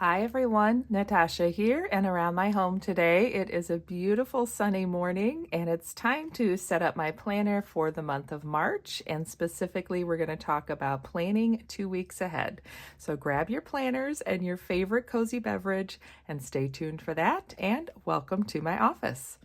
Hi everyone, Natasha here and around my home today. It is a beautiful sunny morning and it's time to set up my planner for the month of March, and specifically we're going to talk about planning 2 weeks ahead. So grab your planners and your favorite cozy beverage and stay tuned for that, and welcome to my office.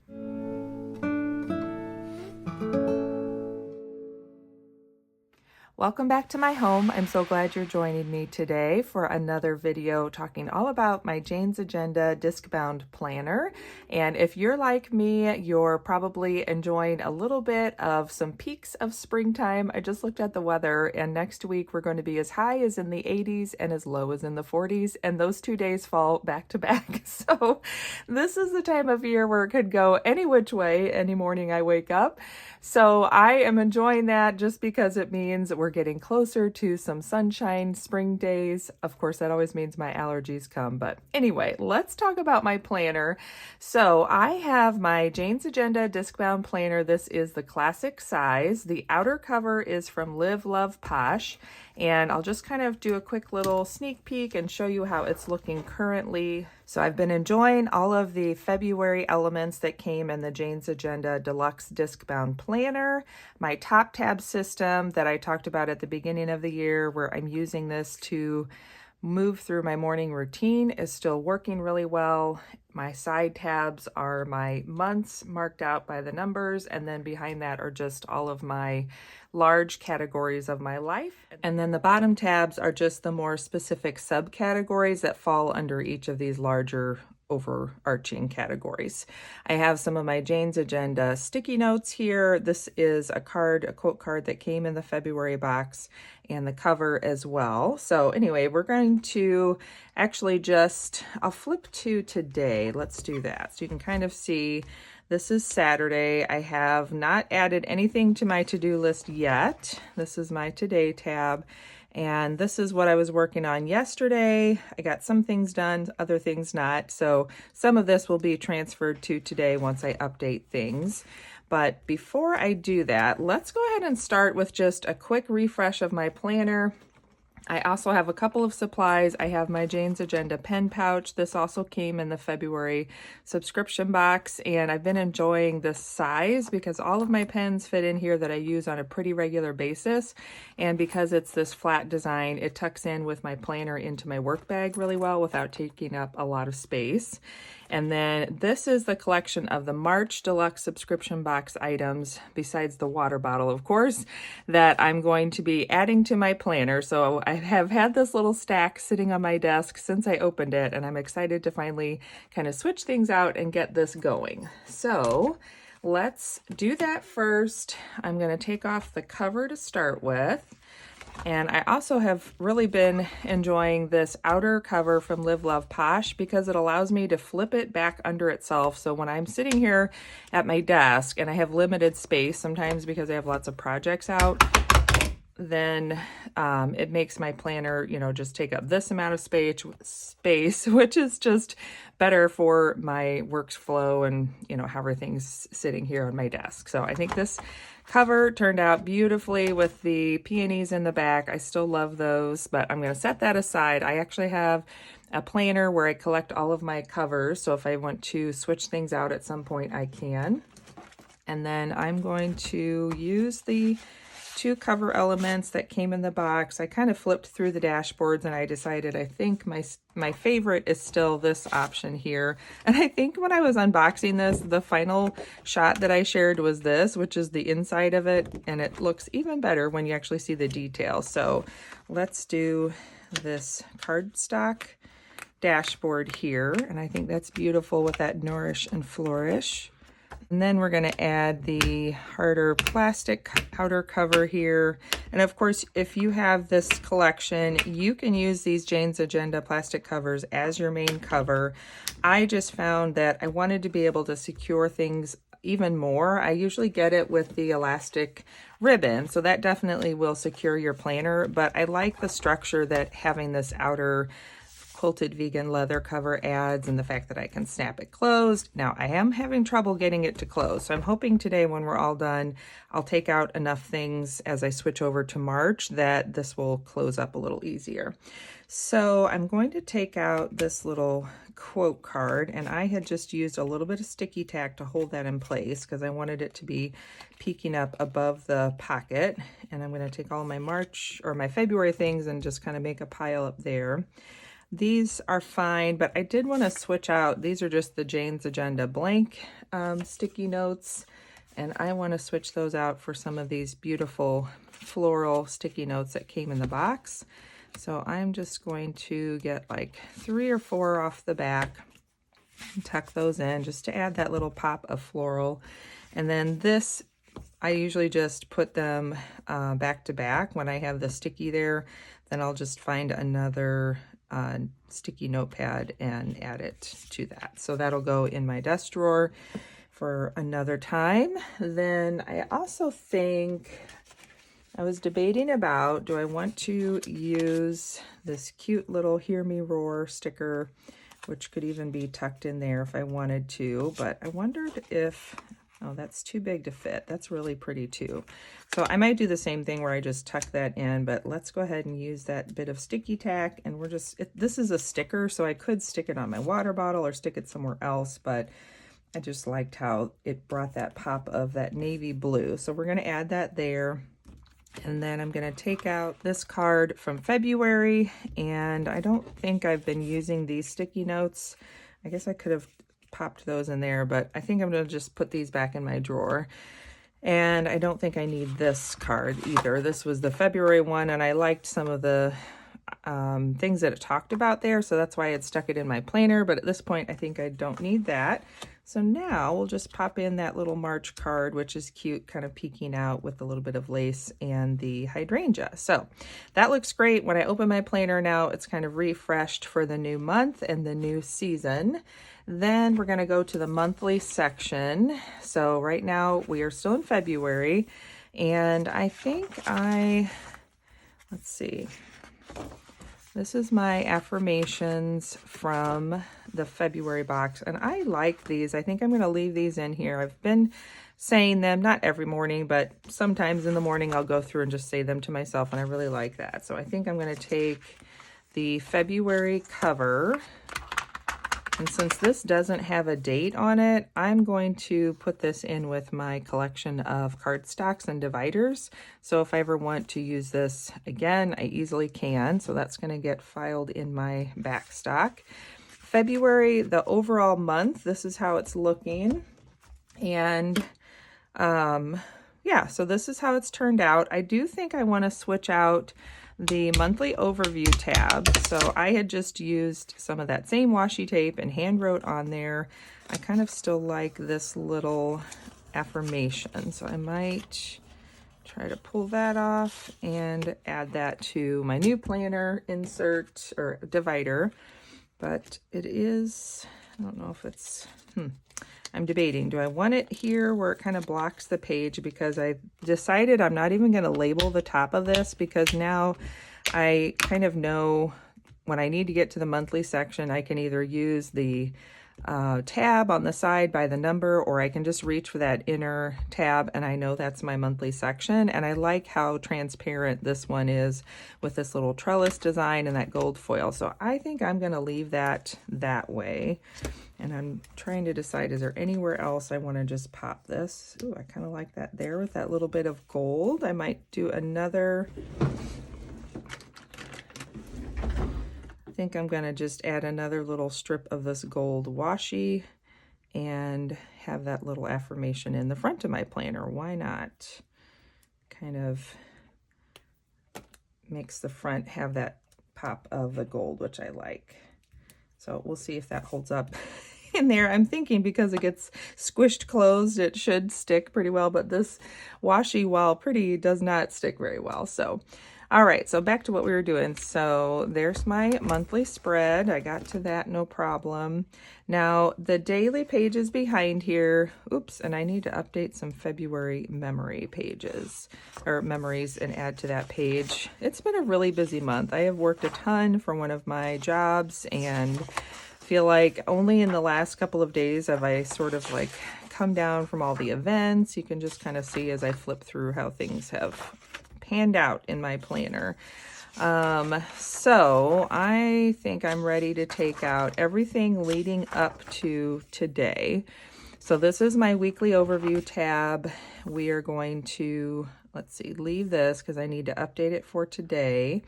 Welcome back to my home. I'm so glad you're joining me today for another video talking all about my Jane's Agenda Discbound planner. And if you're like me, you're probably enjoying a little bit of some peaks of springtime. I just looked at the weather and next week we're going to be as high as in the 80s and as low as in the 40s, and those 2 days fall back to back. So this is the time of year where it could go any which way any morning I wake up. So I am enjoying that just because it means we're getting closer to some sunshine spring days. Of course, that always means my allergies come. But anyway, let's talk about my planner. So I have my Jane's Agenda Discbound planner. This is the classic size. The outer cover is from Live, Love, Posh. And I'll just kind of do a quick little sneak peek and show you how it's looking currently. So I've been enjoying all of the February elements that came in the Jane's Agenda Deluxe Discbound Planner. My top tab system that I talked about at the beginning of the year, where I'm using this to move through my morning routine, is still working really well. My side tabs are my months marked out by the numbers, and then behind that are just all of my large categories of my life. And then the bottom tabs are just the more specific subcategories that fall under each of these larger overarching categories. I have some of my Jane's Agenda sticky notes here. This is a quote card that came in the February box, and the cover as well. So anyway, we're going to actually I'll flip to today. Let's do that. So you can kind of see this is Saturday. I have not added anything to my to-do list yet. This is my today tab. And this is what I was working on yesterday. I got some things done, other things not. So some of this will be transferred to today once I update things. But before I do that, let's go ahead and start with just a quick refresh of my planner. I also have a couple of supplies. I have my Jane's Agenda pen pouch. This also came in the February subscription box, and I've been enjoying this size because all of my pens fit in here that I use on a pretty regular basis. And because it's this flat design, it tucks in with my planner into my work bag really well without taking up a lot of space. And then this is the collection of the March Deluxe subscription box items, besides the water bottle, of course, that I'm going to be adding to my planner. So I have had this little stack sitting on my desk since I opened it, and I'm excited to finally kind of switch things out and get this going. So let's do that first. I'm going to take off the cover to start with. And I also have really been enjoying this outer cover from Live, Love, Posh because it allows me to flip it back under itself. So when I'm sitting here at my desk and I have limited space, sometimes because I have lots of projects out, then it makes my planner, just take up this amount of space, which is just better for my workflow and, how everything's sitting here on my desk. So I think this cover turned out beautifully with the peonies in the back. I still love those, but I'm going to set that aside. I actually have a planner where I collect all of my covers, so if I want to switch things out at some point, I can. And then I'm going to use the 2 cover elements that came in the box. I kind of flipped through the dashboards and I decided I think my favorite is still this option here. And I think when I was unboxing this, the final shot that I shared was this, which is the inside of it, and it looks even better when you actually see the detail. So let's do this cardstock dashboard here, and I think that's beautiful with that nourish and flourish. And then we're going to add the harder plastic outer cover here. And of course, if you have this collection, you can use these Jane's Agenda plastic covers as your main cover. I just found that I wanted to be able to secure things even more. I usually get it with the elastic ribbon, so that definitely will secure your planner, but I like the structure that having this outer quilted vegan leather cover adds and the fact that I can snap it closed. Now I am having trouble getting it to close, so I'm hoping today when we're all done, I'll take out enough things as I switch over to March that this will close up a little easier. So I'm going to take out this little quote card, and I had just used a little bit of sticky tack to hold that in place because I wanted it to be peeking up above the pocket. And I'm going to take all my March or my February things and just kind of make a pile up there. These are fine, but I did want to switch out. These are just the Jane's Agenda blank sticky notes, and I want to switch those out for some of these beautiful floral sticky notes that came in the box. So I'm just going to get like 3 or 4 off the back and tuck those in just to add that little pop of floral. And then this, I usually just put them back to back. When I have the sticky there, then I'll just find another sticky notepad and add it to that. So that'll go in my desk drawer for another time. Then I also think I was debating about, do I want to use this cute little Hear Me Roar sticker, which could even be tucked in there if I wanted to, but I wondered if, oh, that's too big to fit. That's really pretty too. So I might do the same thing where I just tuck that in, but let's go ahead and use that bit of sticky tack. And we're just, this is a sticker, so I could stick it on my water bottle or stick it somewhere else, but I just liked how it brought that pop of that navy blue. So we're gonna add that there. And then I'm going to take out this card from February, and I don't think I've been using these sticky notes. I guess I could have popped those in there, but I think I'm going to just put these back in my drawer. And I don't think I need this card either. This was the February one, and I liked some of the things that it talked about there, so that's why I had stuck it in my planner, but at this point I think I don't need that. So now we'll just pop in that little March card, which is cute, kind of peeking out with a little bit of lace and the hydrangea. So that looks great. When I open my planner now, it's kind of refreshed for the new month and the new season. Then we're going to go to the monthly section. So right now we are still in February, and I think let's see. This is my affirmations from the February box, and I like these. I think I'm going to leave these in here. I've been saying them, not every morning, but sometimes in the morning I'll go through and just say them to myself, and I really like that. So I think I'm going to take the February cover, and since this doesn't have a date on it, I'm going to put this in with my collection of cardstocks and dividers. So if I ever want to use this again, I easily can. So that's going to get filed in my back stock. February, the overall month, this is how it's looking. And yeah, so this is how it's turned out. I do think I want to switch out the monthly overview tab. So I had just used some of that same washi tape and hand wrote on there. I kind of still like this little affirmation, so I might try to pull that off and add that to my new planner insert or divider. But it is, I don't know if it's, I'm debating, do I want it here where it kind of blocks the page? Because I decided I'm not even going to label the top of this, because now I kind of know when I need to get to the monthly section, I can either use the tab on the side by the number, or I can just reach for that inner tab and I know that's my monthly section. And I like how transparent this one is with this little trellis design and that gold foil. So I think I'm going to leave that way. And I'm trying to decide, is there anywhere else I want to just pop this? Ooh, I kind of like that there with that little bit of gold. I might do another. I think I'm going to just add another little strip of this gold washi and have that little affirmation in the front of my planner. Why not? Kind of makes the front have that pop of the gold, which I like. So we'll see if that holds up in there. I'm thinking because it gets squished closed, it should stick pretty well, but this washi, while pretty, does not stick very well. So All right, so back to what we were doing. So there's my monthly spread. I got to that, no problem. Now the daily pages behind here, oops, and I need to update some February memory pages or memories and add to that page. It's been a really busy month. I have worked a ton for one of my jobs and feel like only in the last couple of days have I sort of like come down from all the events. You can just kind of see as I flip through how things have panned out in my planner. So I think I'm ready to take out everything leading up to today. So this is my weekly overview tab. We are going to, let's see, leave this because I need to update it for today.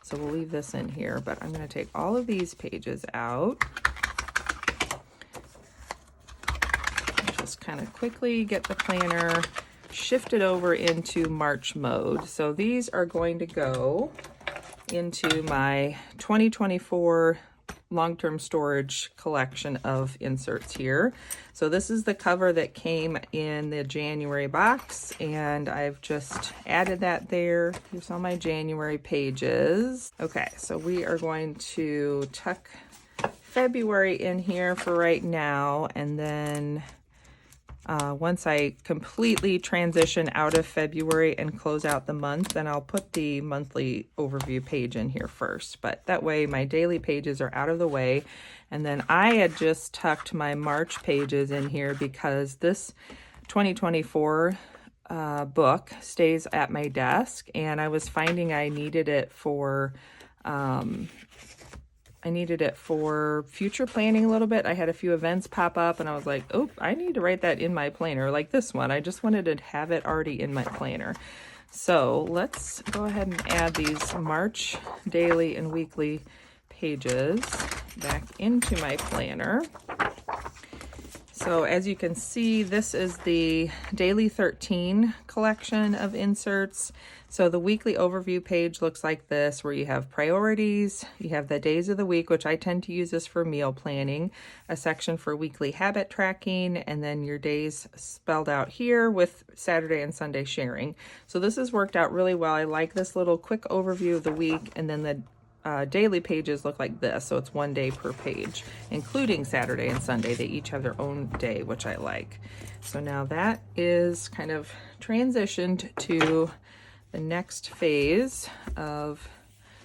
So we'll leave this in here, but I'm going to take all of these pages out. Just kind of quickly get the planner shifted over into March mode. So these are going to go into my 2024 long-term storage collection of inserts here. So this is the cover that came in the January box, and I've just added that there. Here's all my January pages. Okay, so we are going to tuck February in here for right now, and then once I completely transition out of February and close out the month, then I'll put the monthly overview page in here first. But that way my daily pages are out of the way. And then I had just tucked my March pages in here because this 2024 book stays at my desk, and I was finding I needed it for future planning a little bit. I had a few events pop up and I was like, oh, I need to write that in my planner, like this one. I just wanted to have it already in my planner. So let's go ahead and add these March daily and weekly pages back into my planner. So as you can see, this is the Daily 13 collection of inserts. So the weekly overview page looks like this, where you have priorities, you have the days of the week, which I tend to use this for meal planning, a section for weekly habit tracking, and then your days spelled out here with Saturday and Sunday sharing. So this has worked out really well. I like this little quick overview of the week, and then the daily pages look like this, so it's 1 day per page, including Saturday and Sunday. They each have their own day, which I like. So now that is kind of transitioned to the next phase of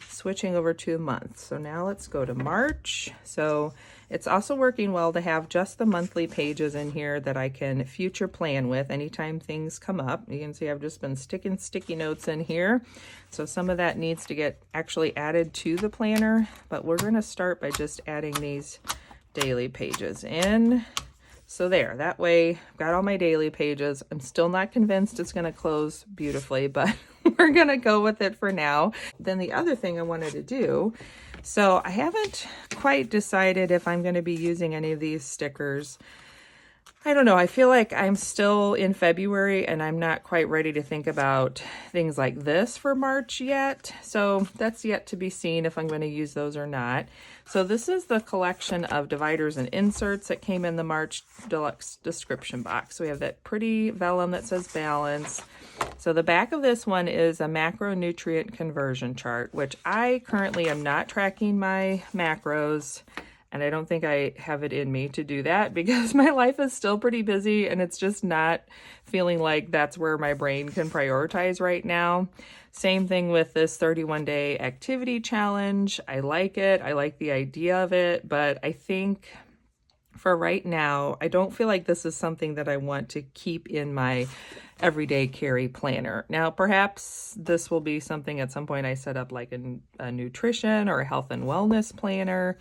switching over to a month. So now let's go to March. So it's also working well to have just the monthly pages in here that I can future plan with anytime things come up. You can see I've just been sticking sticky notes in here. So some of that needs to get actually added to the planner, but we're going to start by just adding these daily pages in. So there, that way I've got all my daily pages. I'm still not convinced it's going to close beautifully, but we're going to go with it for now. Then the other thing I wanted to do, so I haven't quite decided if I'm going to be using any of these stickers. I don't know. I feel like I'm still in February and I'm not quite ready to think about things like this for March yet. So that's yet to be seen if I'm going to use those or not. So this is the collection of dividers and inserts that came in the March Deluxe description box. So we have that pretty vellum that says balance. So the back of this one is a macronutrient conversion chart, which I currently am not tracking my macros. And I don't think I have it in me to do that because my life is still pretty busy and it's just not feeling like that's where my brain can prioritize right now. Same thing with this 31-day activity challenge. I like it. I like the idea of it, but I think for right now, I don't feel like this is something that I want to keep in my everyday carry planner. Now, perhaps this will be something at some point I set up like a nutrition or a health and wellness planner,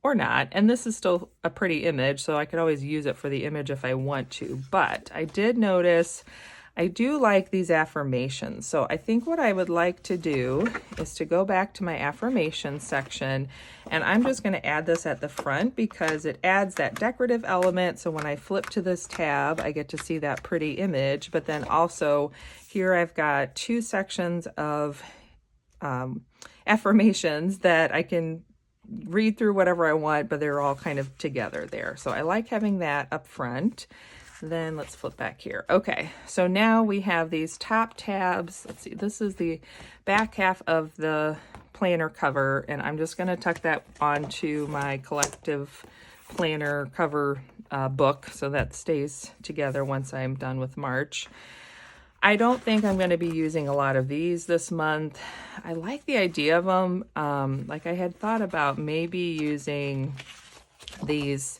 or not. And this is still a pretty image, so I could always use it for the image if I want to. But I did notice I do like these affirmations. So I think what I would like to do is to go back to my affirmations section, and I'm just going to add this at the front because it adds that decorative element. So when I flip to this tab, I get to see that pretty image. But then also here I've got two sections of affirmations that I can read through whatever I want, but they're all kind of together there. So I like having that up front. then let's flip back here. Okay, so now we have these top tabs. Let's see, this is the back half of the planner cover, and I'm just gonna tuck that onto my collective planner cover book so that stays together once I'm done with March. I don't think I'm going to be using a lot of these this month. I like the idea of them. Like I had thought about maybe using these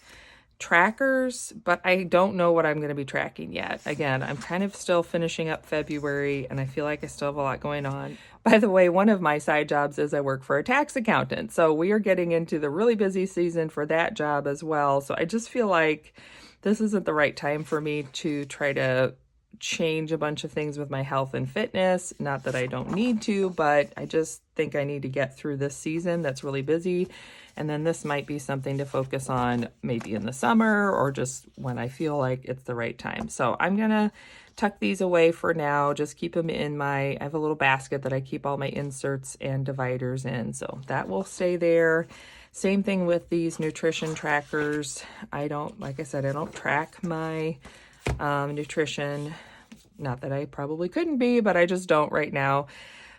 trackers, but I don't know what I'm going to be tracking yet. Again, I'm kind of still finishing up February and I feel like I still have a lot going on. By the way, one of my side jobs is I work for a tax accountant. So we are getting into the really busy season for that job as well. So I just feel like this isn't the right time for me to try to change a bunch of things with my health and fitness. Not that I don't need to, but I just think I need to get through this season that's really busy. And then this might be something to focus on maybe in the summer or just when I feel like it's the right time. So I'm going to tuck these away for now. Just keep them in I have a little basket that I keep all my inserts and dividers in. So that will stay there. Same thing with these nutrition trackers. Like I said, I don't track my nutrition. Not that I probably couldn't be, but I just don't right now.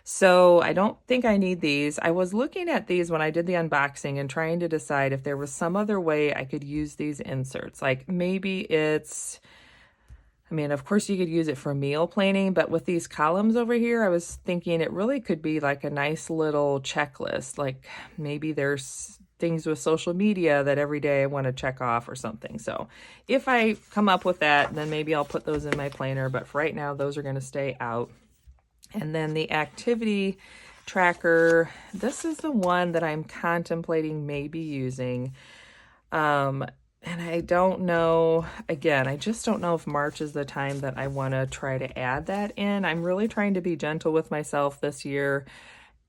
So I don't think I need these. I was looking at these when I did the unboxing and trying to decide if there was some other way I could use these inserts. Like maybe of course you could use it for meal planning, but with these columns over here, I was thinking it really could be like a nice little checklist. Like maybe there's things with social media that every day I want to check off or something. So if I come up with that, then maybe I'll put those in my planner. But for right now, those are going to stay out. And then the activity tracker, this is the one that I'm contemplating maybe using. And I don't know, again, I just don't know if March is the time that I want to try to add that in. I'm really trying to be gentle with myself this year.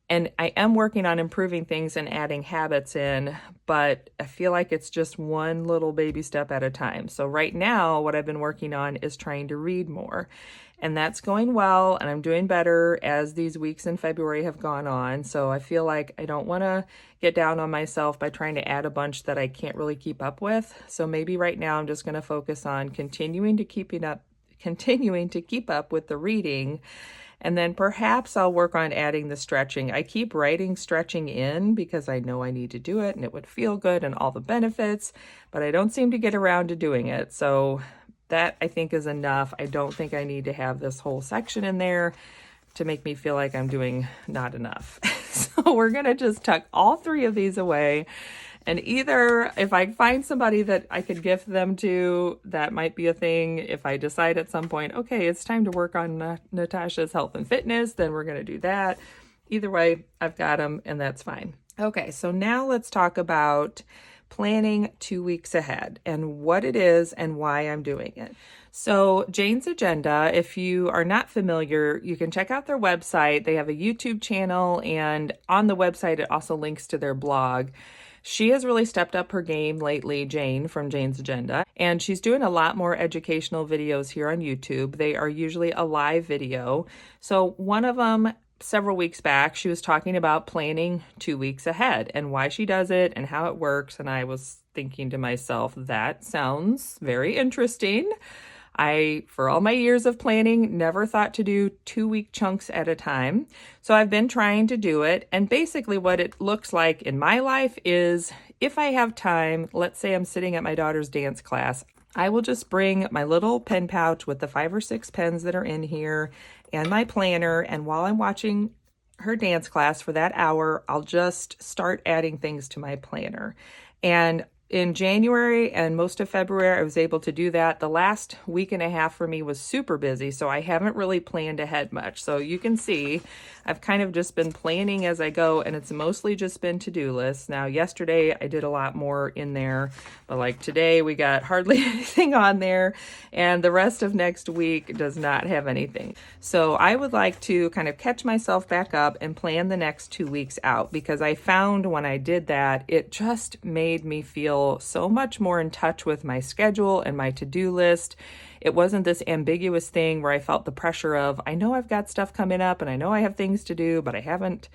And I am working on improving things and adding habits in, but I feel like it's just one little baby step at a time. So right now, what I've been working on is trying to read more. And that's going well, and I'm doing better as these weeks in February have gone on. So I feel like I don't want to get down on myself by trying to add a bunch that I can't really keep up with. So maybe right now I'm just going to focus on continuing to keep up with the reading. And then perhaps I'll work on adding the stretching. I keep writing stretching in because I know I need to do it and it would feel good and all the benefits, but I don't seem to get around to doing it. So that I think is enough. I don't think I need to have this whole section in there to make me feel like I'm doing not enough. So we're going to just tuck all three of these away. And either if I find somebody that I could gift them to, that might be a thing. If I decide at some point, okay, it's time to work on Natasha's health and fitness, then we're going to do that. Either way, I've got them and that's fine. Okay, so now let's talk about planning 2 weeks ahead and what it is and why I'm doing it. So Jane's Agenda, if you are not familiar, you can check out their website. They have a YouTube channel, and on the website, it also links to their blog. She has really stepped up her game lately, Jane from Jane's Agenda, and she's doing a lot more educational videos here on YouTube. They are usually a live video. So one of them, several weeks back, she was talking about planning 2 weeks ahead and why she does it and how it works. And I was thinking to myself, that sounds very interesting. I, for all my years of planning, never thought to do 2-week chunks at a time. So I've been trying to do it. And basically what it looks like in my life is if I have time, let's say I'm sitting at my daughter's dance class, I will just bring my little pen pouch with the 5 or 6 pens that are in here and my planner. And while I'm watching her dance class for that hour, I'll just start adding things to my planner. And in January and most of February, I was able to do that. The last week and a half for me was super busy, so I haven't really planned ahead much. So you can see I've kind of just been planning as I go, and it's mostly just been to-do lists. Now, yesterday I did a lot more in there, but like today we got hardly anything on there, and the rest of next week does not have anything. So I would like to kind of catch myself back up and plan the next 2 weeks out, because I found when I did that, it just made me feel so much more in touch with my schedule and my to-do list. It wasn't this ambiguous thing where I felt the pressure of, I know I've got stuff coming up and I know I have things to do, but I haven't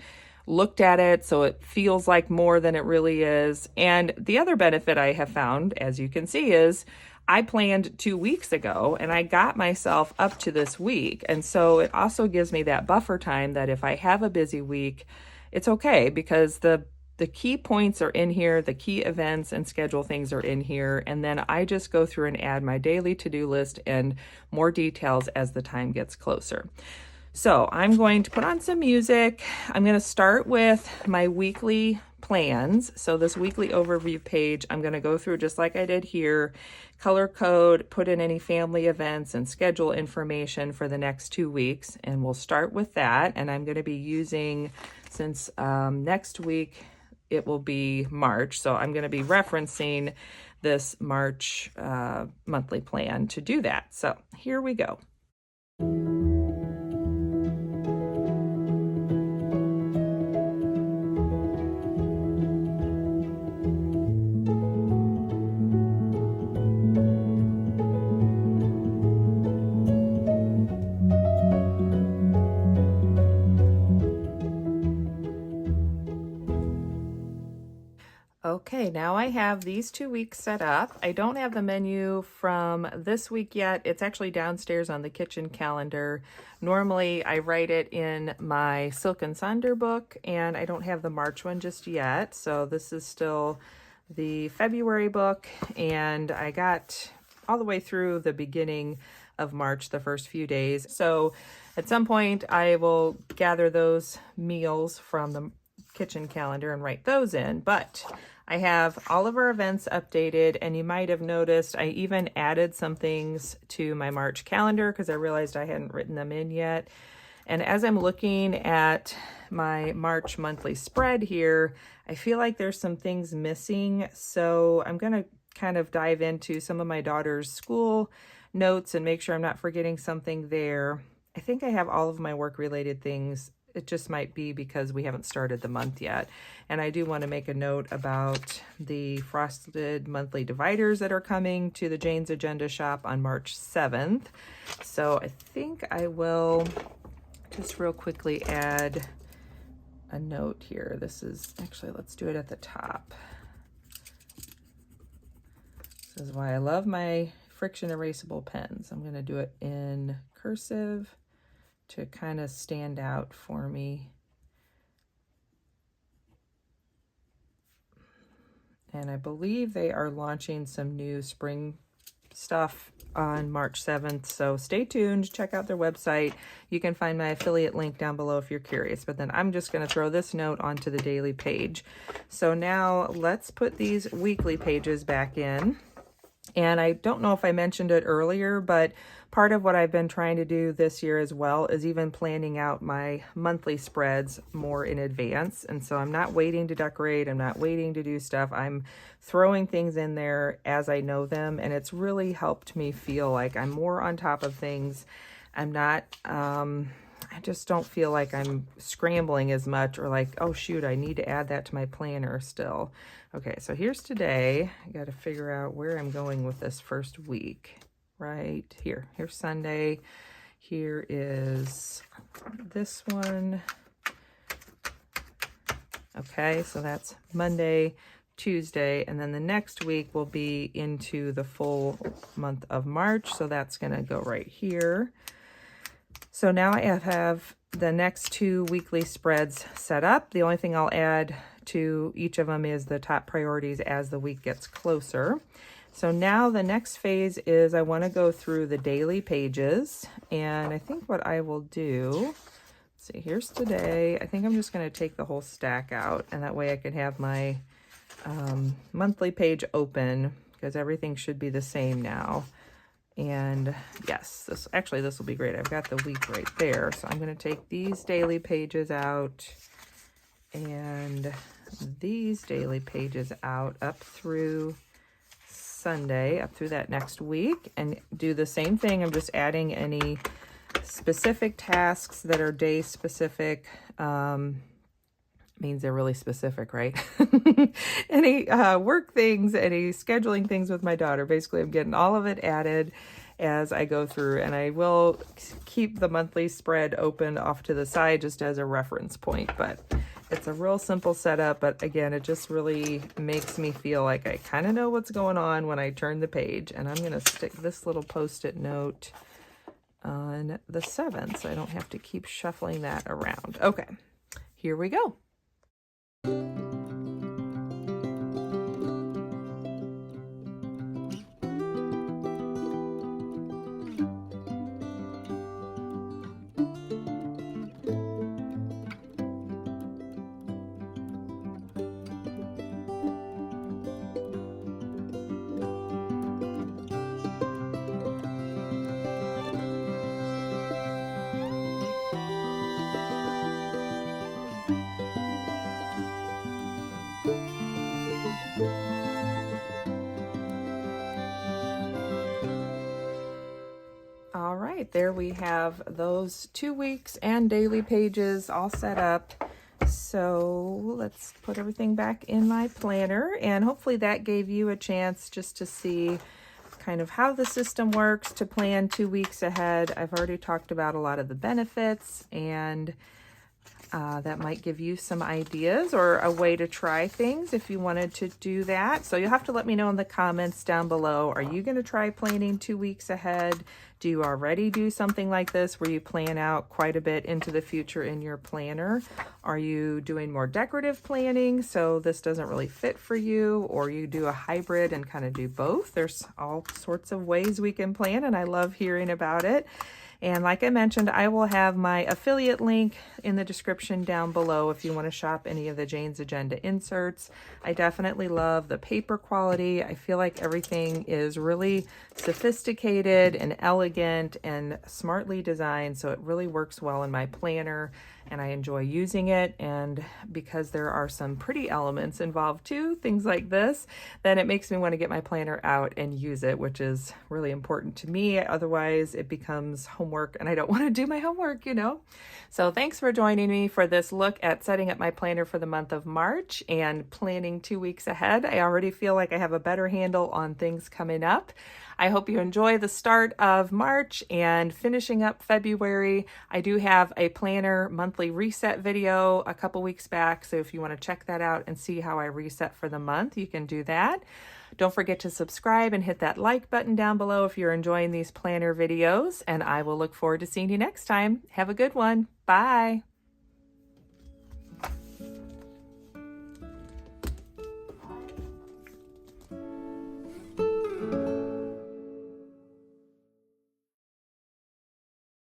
looked at it, so it feels like more than it really is. And the other benefit I have found, as you can see, is I planned 2 weeks ago and I got myself up to this week. And so it also gives me that buffer time that if I have a busy week, it's okay, because the key points are in here, the key events and schedule things are in here, and then I just go through and add my daily to-do list and more details as the time gets closer. So I'm going to put on some music. I'm going to start with my weekly plans. So this weekly overview page, I'm going to go through just like I did here, color code, put in any family events and schedule information for the next 2 weeks. And we'll start with that. And I'm going to be using, since next week it will be March, so I'm going to be referencing this March monthly plan to do that. So here we go. Okay, now I have these 2 weeks set up. I don't have the menu from this week yet. It's actually downstairs on the kitchen calendar. Normally I write it in my Silk and Sonder book, and I don't have the March one just yet. So this is still the February book, and I got all the way through the beginning of March, the first few days. So at some point I will gather those meals from the kitchen calendar and write those in, but I have all of our events updated, and you might have noticed I even added some things to my March calendar because I realized I hadn't written them in yet. And as I'm looking at my March monthly spread here, I feel like there's some things missing. So I'm going to kind of dive into some of my daughter's school notes and make sure I'm not forgetting something there. I think I have all of my work-related things. It just might be because we haven't started the month yet. And I do want to make a note about the frosted monthly dividers that are coming to the Jane's Agenda shop on March 7th. So I think I will just real quickly add a note here. This is actually, let's do it at the top. This is why I love my friction erasable pens. I'm going to do it in cursive to kind of stand out for me. And I believe they are launching some new spring stuff on March 7th. So stay tuned, check out their website. You can find my affiliate link down below if you're curious. But then I'm just going to throw this note onto the daily page. So now let's put these weekly pages back in. And I don't know if I mentioned it earlier, but part of what I've been trying to do this year as well is even planning out my monthly spreads more in advance. And so I'm not waiting to decorate. I'm not waiting to do stuff. I'm throwing things in there as I know them. And it's really helped me feel like I'm more on top of things. I'm not, I just don't feel like I'm scrambling as much or like, oh shoot, I need to add that to my planner still. Okay, so here's today. I got to figure out where I'm going with this first week. Right here. Here's Sunday. Here is this one. Okay, so that's Monday, Tuesday, and then the next week will be into the full month of March. So that's going to go right here. So now I have the next 2 weekly spreads set up. The only thing I'll add to each of them is the top priorities as the week gets closer. So now the next phase is I want to go through the daily pages, and I think what I will do, let's see, here's today. I think I'm just going to take the whole stack out, and that way I can have my monthly page open because everything should be the same now. And yes, this will be great. I've got the week right there. So I'm going to take these daily pages out and these daily pages out up through Sunday, up through that next week, and do the same thing. I'm just adding any specific tasks that are day specific. Means they're really specific, right? Any work things, any scheduling things with my daughter. Basically, I'm getting all of it added as I go through, and I will keep the monthly spread open off to the side just as a reference point. But It's a real simple setup, but again, it just really makes me feel like I kind of know what's going on when I turn the page. And I'm going to stick this little Post-it note on the 7th, so I don't have to keep shuffling that around. Okay, here we go. All right, there we have those 2 weeks and daily pages all set up. So let's put everything back in my planner, and hopefully that gave you a chance just to see kind of how the system works to plan 2 weeks ahead. I've already talked about a lot of the benefits, and that might give you some ideas or a way to try things if you wanted to do that. So you'll have to let me know in the comments down below. Are you going to try planning 2 weeks ahead? Do you already do something like this where you plan out quite a bit into the future in your planner? Are you doing more decorative planning so this doesn't really fit for you? Or you do a hybrid and kind of do both? There's all sorts of ways we can plan, and I love hearing about it. And like I mentioned, I will have my affiliate link in the description down below if you want to shop any of the Jane's Agenda inserts. I definitely love the paper quality. I feel like everything is really sophisticated and elegant and smartly designed, so it really works well in my planner, and I enjoy using it. And because there are some pretty elements involved too, things like this, then it makes me want to get my planner out and use it, which is really important to me. Otherwise it becomes homework, and I don't want to do my homework, you know. So thanks for joining me for this look at setting up my planner for the month of March and planning 2 weeks ahead. I already feel like I have a better handle on things coming up. I hope you enjoy the start of March and finishing up February. I do have a planner monthly reset video a couple weeks back, so if you want to check that out and see how I reset for the month, you can do that. Don't forget to subscribe and hit that like button down below if you're enjoying these planner videos, and I will look forward to seeing you next time. Have a good one. Bye.